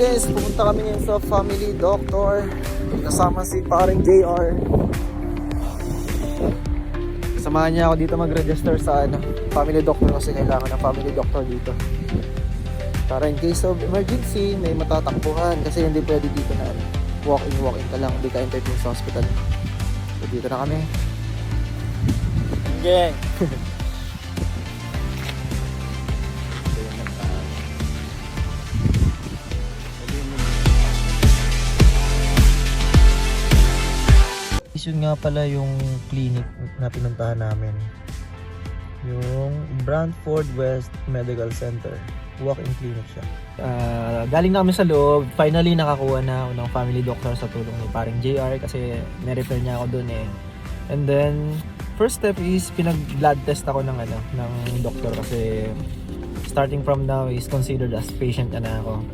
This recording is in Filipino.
guys, pupunta kami ngayon sa family doctor. Kasama si paring JR. Samahan niya ako dito mag-register sa family doctor kasi kailangan ng family doctor dito. Para in case of emergency, may matatakbuhan kasi hindi pwede dito na walk-in ka lang, hindi ka entertain sa hospital. So dito na kami. Gang! Yun nga pala yung clinic na pinuntahan namin, yung Brantford West Medical Center. Walk-in clinic siya. Galing na kami sa loob. Finally nakakuha na ako ng family doctor sa tulong ni paring JR kasi na-refer niya ako dun eh. And then first step is pinag-blood test ako ng ng doktor kasi starting from now is considered as patient na ako.